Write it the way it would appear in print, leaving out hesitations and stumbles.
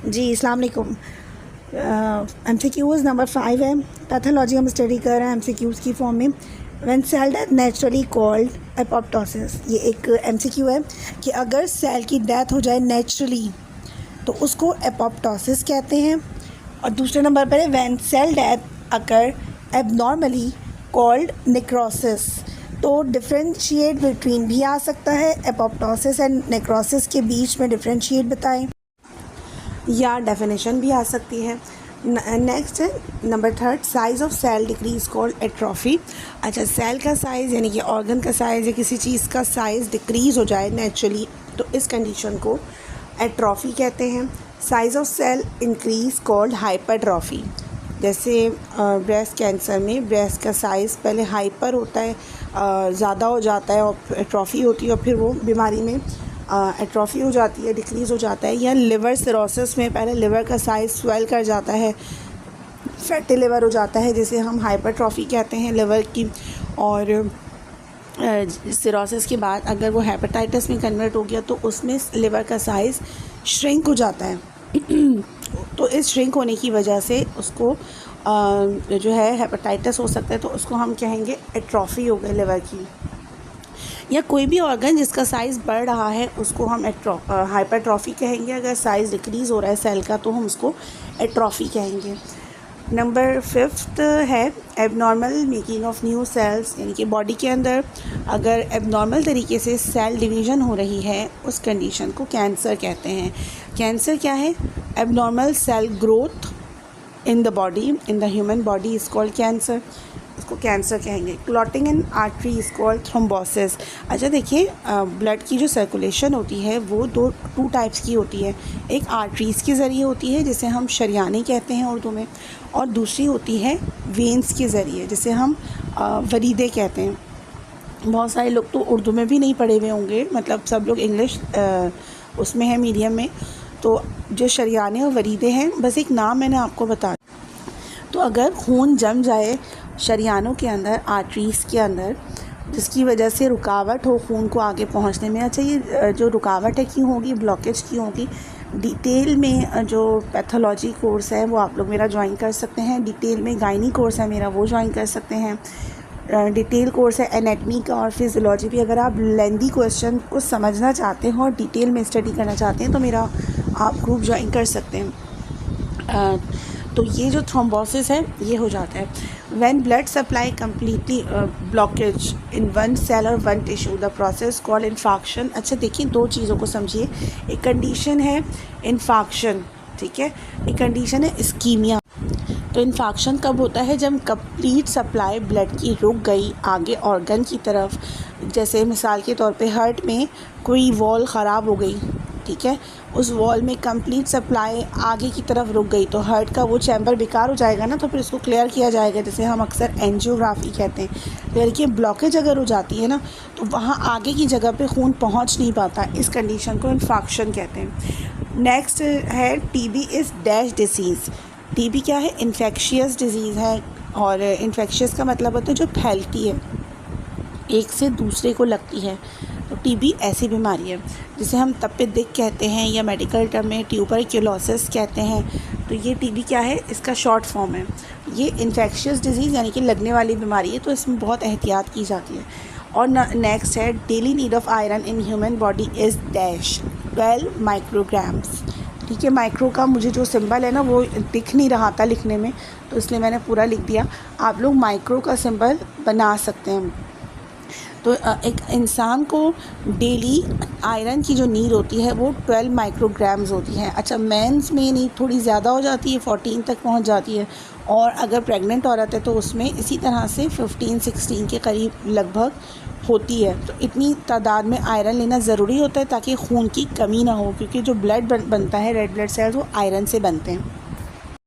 जी अस्सलाम वालेकुम। MCQs number 5 है। पैथोलॉजी हम स्टडी कर रहे हैं MCQs की फॉर्म में। When cell death naturally called apoptosis, ये एक MCQ है कि अगर सेल की डेथ हो जाए नेचुरली तो उसको एपोप्टोसिस कहते हैं। और दूसरे नंबर पर है when cell death occur abnormally called necrosis. तो डिफरेंशिएट बिटवीन भी आ सकता है, एपोप्टोसिस एंड नेक्रोसिस के बीच में डिफरेंशिएट बताएं, या डेफिनेशन भी आ सकती है। नेक्स्ट है number 3, size of cell decrease called atrophy. अच्छा, सेल का साइज़ यानी कि ऑर्गन का साइज़ या किसी चीज़ का साइज़ डिक्रीज़ हो जाए नेचुरली तो इस कंडीशन को एट्रोफी कहते हैं। Size of cell increase called hypertrophy. जैसे ब्रेस्ट कैंसर में ब्रेस्ट का साइज़ पहले हाइपर होता है, ज़्यादा हो जाता है, और एट्रोफी होती है और फिर वो बीमारी में एट्रोफी हो जाती है, डिक्रीज़ हो जाता है। या लिवर सिरोसिस में पहले लिवर का साइज़ स्वेल कर जाता है, फैटी लिवर हो जाता है, जिसे हम हाइपरट्रॉफी कहते हैं लिवर की। और सिरोसिस के बाद अगर वो हेपेटाइटिस में कन्वर्ट हो गया तो उसमें लिवर का साइज़ श्रिंक हो जाता है। तो इस श्रिंक होने की वजह से उसको जो है हेपेटाइटिस हो सकता है, तो उसको हम कहेंगे एट्रोफी हो गई लिवर की। या कोई भी ऑर्गन जिसका साइज़ बढ़ रहा है उसको हम हाइपरट्रॉफी कहेंगे। अगर साइज़ डिक्रीज़ हो रहा है सेल का तो हम उसको एट्रोफी कहेंगे। नंबर 5 है abnormal making of new sales, यानी कि बॉडी के अंदर अगर एबनॉर्मल तरीके से सेल डिवीज़न हो रही है उस कंडीशन को कैंसर कहते हैं। कैंसर क्या है? Abnormal cell growth in the body, in the human body is called cancer, इसको कैंसर कहेंगे। Clotting in artery is called thrombosis. अच्छा देखिए, ब्लड की जो सर्कुलेशन होती है वो टू टाइप्स की होती है। एक आर्टरीज़ के ज़रिए होती है जिसे हम शरियाने कहते हैं उर्दू में, और दूसरी होती है वेंस के ज़रिए जिसे हम वरीदे कहते हैं। बहुत सारे लोग तो उर्दू में भी नहीं पढ़े हुए होंगे, मतलब सब लोग इंग्लिश उसमें है मीडियम में। तो जो शरियाने और वरीदे हैं, बस एक नाम मैंने आपको बता। तो अगर खून जम जाए शरियानों के अंदर, आर्टरीज़ के अंदर, जिसकी वजह से रुकावट हो खून को आगे पहुंचने में। अच्छा, ये जो रुकावट है क्यों होगी, ब्लॉकेज क्यों होगी, डिटेल में जो पैथोलॉजी कोर्स है वो आप लोग मेरा ज्वाइन कर सकते हैं। डिटेल में गायनी कोर्स है मेरा, वो ज्वाइन कर सकते हैं। डिटेल कोर्स है एनाटमी का और फिजियोलॉजी भी। अगर आप लेंदी क्वेश्चन को समझना चाहते हो और डिटेल में स्टडी करना चाहते हैं तो मेरा आप ग्रुप ज्वाइन कर सकते हैं। तो ये जो थ्रोम्बोसिस है ये हो जाता है when blood supply completely blockage in one cell और one tissue, the process called infarction. अच्छा देखिए, दो चीज़ों को समझिए। एक कंडीशन है इन्फाक्शन, ठीक है, एक कंडीशन है इस्कीमिया। तो इन्फाक्शन कब होता है? जब कंप्लीट सप्लाई ब्लड की रुक गई आगे ऑर्गन की तरफ। जैसे मिसाल के तौर पे हार्ट में कोई वॉल ख़राब हो गई, ठीक है, उस वॉल में कंप्लीट सप्लाई आगे की तरफ रुक गई तो हार्ट का वो चैम्बर बेकार हो जाएगा ना, तो फिर उसको क्लियर किया जाएगा, जिसे हम अक्सर एंजियोग्राफी कहते हैं। तो देखिए, ब्लॉकेज अगर हो जाती है ना तो वहाँ आगे की जगह पे खून पहुँच नहीं पाता, इस कंडीशन को इन्फाक्शन कहते हैं। नेक्स्ट है TB is dash disease. TB क्या है? इन्फेक्शियस डिजीज़ है, और इन्फेक्शियस का मतलब होता है जो फैलती है, एक से दूसरे को लगती है। तो TB ऐसी बीमारी है जिसे हम तपेदिक कहते हैं, या मेडिकल टर्म में ट्यूबरक्लोसिस कहते हैं। तो ये TB क्या है? इसका शॉर्ट फॉर्म है। ये इन्फेक्शियस डिजीज़ यानी कि लगने वाली बीमारी है, तो इसमें बहुत एहतियात की जाती है। और नेक्स्ट है daily need of iron in human body is dash 12 micrograms. ठीक है, माइक्रो का मुझे जो सिंबल है ना वो दिख नहीं रहा था लिखने में, तो इसलिए मैंने पूरा लिख दिया। आप लोग माइक्रो का सिंबल बना सकते हैं। तो एक इंसान को डेली आयरन की जो नीड होती है वो 12 माइक्रोग्राम्स होती है। अच्छा, मेंस में नीड थोड़ी ज़्यादा हो जाती है, 14 तक पहुंच जाती है, और अगर प्रेग्नेंट औरत है तो उसमें इसी तरह से 15-16 के करीब लगभग होती है। तो इतनी तादाद में आयरन लेना ज़रूरी होता है ताकि खून की कमी ना हो, क्योंकि जो ब्लड बनता है, रेड ब्लड सेल्स, वो आयरन से बनते हैं।